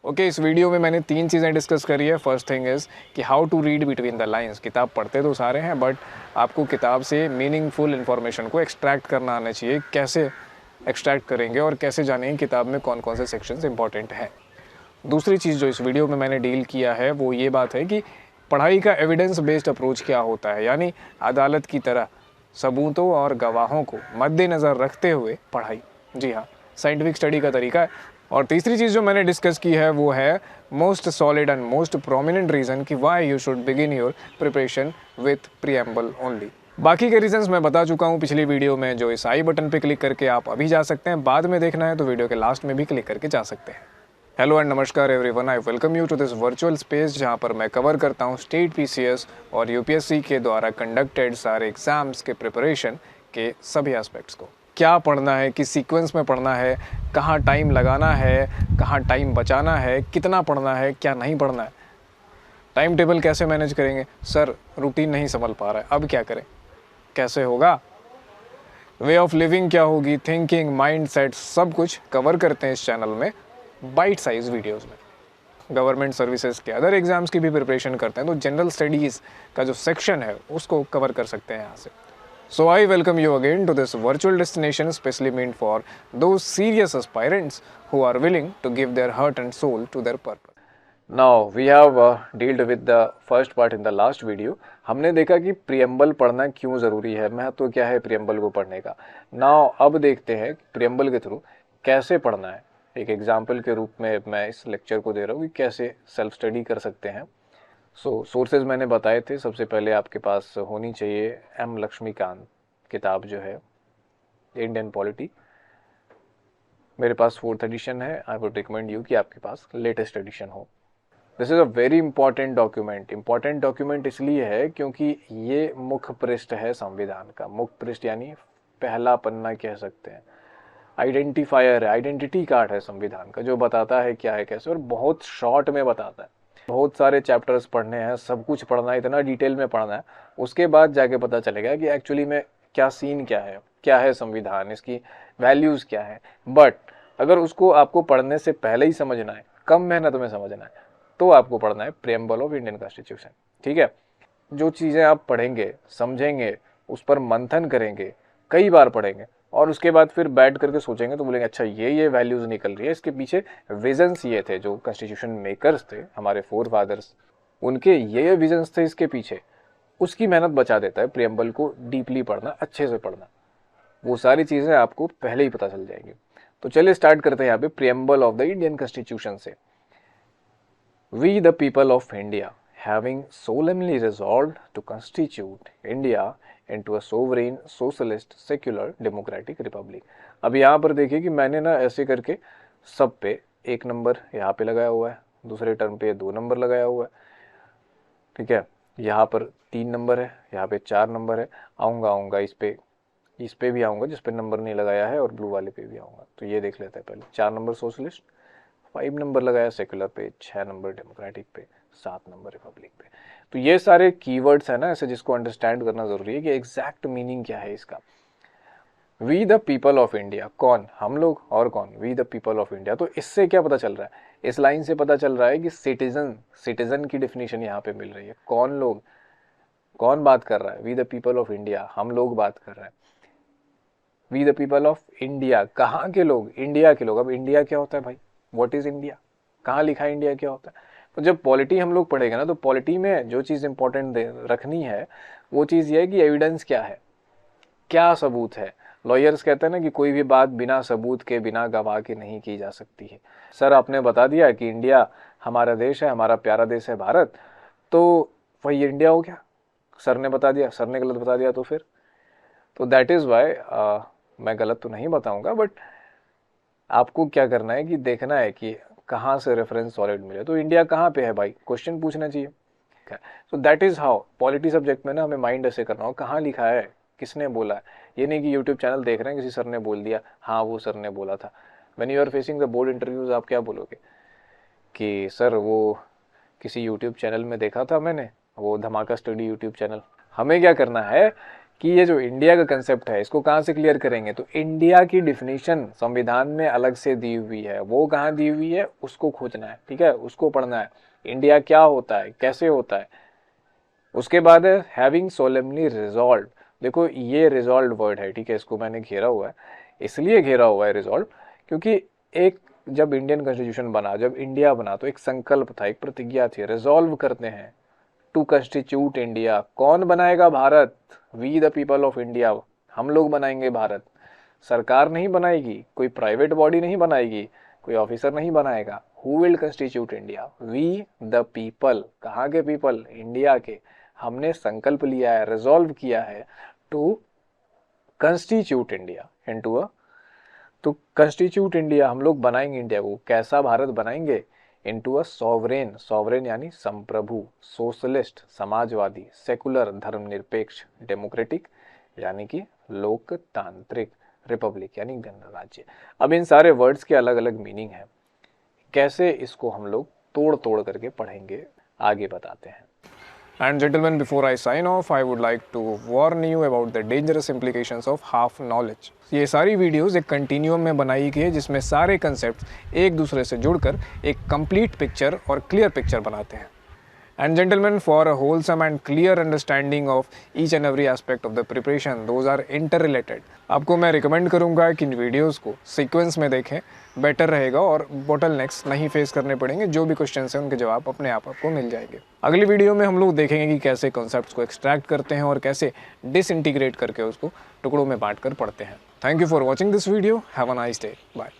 Okay इस video में मैंने 3 चीज़ें डिस्कस करी है। फर्स्ट थिंग इज़ कि how to read between the lines. किताब पढ़ते तो सारे हैं बट आपको किताब से मीनिंगफुल इन्फॉर्मेशन को एक्सट्रैक्ट करना आना चाहिए। कैसे एक्सट्रैक्ट करेंगे और कैसे जानेंगे किताब में कौन कौन से सेक्शंस इंपॉर्टेंट हैं। दूसरी चीज़ जो इस वीडियो में मैंने डील किया है वो ये बात है कि पढ़ाई का एविडेंस बेस्ड अप्रोच क्या होता है, यानी अदालत की तरह सबूतों और गवाहों को मद्देनज़र रखते हुए पढ़ाई। जी हाँ, साइंटिफिक स्टडी का तरीका है। और तीसरी चीज़ जो मैंने डिस्कस की है वो है most solid and most prominent reason कि why you should begin your preparation with preamble only. बाकी के रीजंस मैं बता चुका हूँ पिछली वीडियो में, जो इस आई बटन पे क्लिक करके आप अभी जा सकते हैं। बाद में देखना है तो वीडियो के लास्ट में भी क्लिक करके जा सकते हैं। हेलो एंड नमस्कार everyone, I welcome you to this virtual space जहां पर मैं कवर करता हूं स्टेट पीसीएस और यूपीएससी के द्वारा कंडक्टेड सारे एग्जाम्स के प्रिपरेशन के सभी एस्पेक्ट्स को। क्या पढ़ना है, किस सीक्वेंस में पढ़ना है, कहां टाइम लगाना है, कहां टाइम बचाना है, कितना पढ़ना है, क्या नहीं पढ़ना है, टाइम टेबल कैसे मैनेज करेंगे। सर रूटीन नहीं संभल पा रहा है, अब क्या करें, कैसे होगा, वे ऑफ लिविंग क्या होगी, थिंकिंग, माइंड सेट, सब कुछ कवर करते हैं इस चैनल में बाइट साइज वीडियोस में। गवर्नमेंट सर्विसेज के अदर एग्जाम्स की भी प्रिपरेशन करते हैं तो जनरल स्टडीज़ का जो सेक्शन है उसको कवर कर सकते हैं यहाँ से। So I welcome you again to this virtual destination specially meant for those serious aspirants who are willing to give their heart and soul to their purpose. Now we have dealt with the first part in the last video. हमने देखा कि preamble पढ़ना क्यों ज़रूरी है, महत्व क्या है प्रियम्बल को पढ़ने का। नाउ अब देखते हैं प्रियम्बल के थ्रू कैसे पढ़ना है। एक एग्जाम्पल के रूप में मैं इस लेक्चर को दे रहा हूँ कि कैसे सेल्फ स्टडी कर सकते हैं। सोर्सेज मैंने बताए थे। सबसे पहले आपके पास होनी चाहिए एम लक्ष्मीकांत किताब जो है इंडियन पॉलिटी। मेरे पास 4th एडिशन है। आई वुड रिकमेंड यू कि आपके पास लेटेस्ट एडिशन हो। This is a very important document. Important document इसलिए है क्योंकि ये मुख्य पृष्ठ है संविधान का। मुख्य पृष्ठ यानी पहला पन्ना कह सकते हैं। आइडेंटिफायर है, आइडेंटिटी कार्ड है संविधान का, जो बताता है क्या है कैसे, और बहुत शॉर्ट में बताता है। बहुत सारे चैप्टर्स पढ़ने हैं, सब कुछ पढ़ना है, इतना डिटेल में पढ़ना है, उसके बाद जाके पता चलेगा कि एक्चुअली में क्या सीन क्या है संविधान, इसकी वैल्यूज़ क्या है। बट अगर उसको आपको पढ़ने से पहले ही समझना है, कम मेहनत में समझना है, तो आपको पढ़ना है प्रीएम्बल ऑफ इंडियन कॉन्स्टिट्यूशन। ठीक है, जो चीज़ें आप पढ़ेंगे, समझेंगे, उस पर मंथन करेंगे, कई बार पढ़ेंगे और उसके बाद फिर बैठ करके सोचेंगे तो बोलेंगे अच्छा ये वैल्यूज़ निकल रही है, इसके पीछे विजन्स ये थे। जो कॉन्स्टिट्यूशन मेकर्स थे हमारे फोर फादर्स, उनके ये विजन्स थे इसके पीछे, उसकी मेहनत बचा देता है प्रियम्बल को डीपली पढ़ना, अच्छे से पढ़ना। वो सारी चीज़ें आपको पहले ही पता चल जाएंगी। तो चलिए स्टार्ट करते हैं यहाँ पे preamble of the Indian constitution से। We the people of India having solemnly resolved to constitute India into a sovereign, socialist, secular, democratic republic। अब यहाँ पर देखिए कि मैंने ना ऐसे करके सब पे 1 नंबर यहाँ पे लगाया हुआ है, दूसरे टर्म पे 2 नंबर लगाया हुआ है। ठीक है, यहाँ पर 3 नंबर है, यहाँ पे 4 नंबर है। आऊँगा इस पे भी आऊँगा जिस पे नंबर नहीं लगाया है, और ब्लू वाले पे भी आऊँगा। तो ये देख लेते हैं पहले। 4 नंबर सोशलिस्ट, 5 नंबर लगाया सेकुलर पे, 6 नंबर डेमोक्रेटिक पे, 7 नंबर रिपब्लिक पे। तो ये सारे कीवर्ड्स है ना ऐसे, जिसको अंडरस्टैंड करना जरूरी है कि एग्जैक्ट मीनिंग क्या है इसका। We the people of India, कौन, हम लोग, और कौन, we the people of India. तो इससे क्या पता चल रहा है, इस लाइन से पता चल रहा है कि सिटीजन की डेफिनेशन यहाँ पे मिल रही है। कौन लोग, कौन बात कर रहा है, we the people of India, हम लोग बात कर रहे हैं। We the people of India, कहाँ के लोग, इंडिया के लोग। अब इंडिया क्या होता है भाई, व्हाट इज इंडिया, कहाँ लिखा है इंडिया क्या होता है। तो जब पॉलिटी हम लोग पढ़ेंगे ना, तो पॉलिटी में जो चीज़ इंपॉर्टेंट रखनी है वो चीज़ ये है कि एविडेंस क्या है, क्या सबूत है। लॉयर्स कहते हैं ना कि कोई भी बात बिना सबूत के, बिना गवाह के नहीं की जा सकती है। सर आपने बता दिया कि इंडिया हमारा देश है, हमारा प्यारा देश है भारत, तो वही इंडिया हो गया। सर ने बता दिया, सर ने गलत बता दिया तो फिर, तो दैट इज़ वाई मैं गलत तो नहीं बताऊंगा, बट आपको क्या करना है कि देखना है कि कहाँ से रेफरेंस सॉलिड मिले। तो इंडिया कहाँ पे है भाई, क्वेश्चन पूछना चाहिए। So that is how polity subject में ना हमें माइंड ऐसे करना हो, कहाँ लिखा है, किसने बोला है। ये नहीं कि यूट्यूब चैनल देख रहे हैं, किसी सर ने बोल दिया, हाँ वो सर ने बोला था। When you are facing the board interviews, आप क्या बोलोगे कि सर वो किसी यूट्यूब चैनल में देखा था मैंने, वो धमाका स्टडी यूट्यूब चैनल। हमें क्या करना है कि ये जो इंडिया का कंसेप्ट है इसको कहाँ से क्लियर करेंगे, तो इंडिया की डिफिनीशन संविधान में अलग से दी हुई है, वो कहाँ दी हुई है उसको खोजना है, ठीक है, उसको पढ़ना है, इंडिया क्या होता है, कैसे होता है। उसके बाद है हैविंग सोलेमनली रिजॉल्व। देखो ये रिजॉल्व वर्ड है, ठीक है, इसको मैंने घेरा हुआ है, इसलिए घेरा हुआ है रिजॉल्व क्योंकि एक जब इंडियन कॉन्स्टिट्यूशन बना, जब इंडिया बना, तो एक संकल्प था, एक प्रतिज्ञा थी, रिजॉल्व करते हैं टू कंस्टिट्यूट इंडिया। कौन बनाएगा Bharat? We the people of India, हम लोग बनाएंगे भारत। सरकार नहीं बनाएगी, कोई प्राइवेट बॉडी नहीं बनाएगी, कोई ऑफिसर नहीं बनाएगा। Who will constitute India? We the people. कहाँ के पीपल? इंडिया के। हमने संकल्प लिया है, रिजॉल्व किया है to constitute India into a, तो कंस्टिट्यूट इंडिया, हम लोग बनाएंगे इंडिया को। कैसा भारत बनाएंगे? इनटू अ सॉवरेन, सॉवरेन यानी संप्रभु, सोशलिस्ट समाजवादी, सेकुलर धर्मनिरपेक्ष, डेमोक्रेटिक यानी कि लोकतांत्रिक, रिपब्लिक यानी गणराज्य। अब इन सारे वर्ड्स के अलग अलग मीनिंग है, कैसे इसको हम लोग तोड़ तोड़ करके पढ़ेंगे, आगे बताते हैं। And gentlemen, before I sign off, I would like to warn you about the dangerous implications of half knowledge. ये सारी वीडियोस एक कंटिन्यूम में बनाई गई है जिसमें सारे कंसेप्ट एक दूसरे से जुड़कर एक कंप्लीट पिक्चर और क्लियर पिक्चर बनाते हैं। And gentlemen, for a wholesome and clear understanding of each and every aspect of the preparation, those are interrelated. आपको मैं रिकमेंड करूंगा कि इन वीडियोस को सीक्वेंस में देखें, बेटर रहेगा और बोटलनेक्स नहीं फेस करने पड़ेंगे। जो भी क्वेश्चन हैं उनके जवाब अपने आप आपको मिल जाएंगे। अगली वीडियो में हम लोग देखेंगे कि कैसे कॉन्सेप्ट्स को एक्सट्रैक्ट करते हैं और कैसे डिसइंटीग्रेट करके उसको टुकड़ों में बांट कर पढ़ते हैं। Thank you for watching this video. Have a nice day. Bye.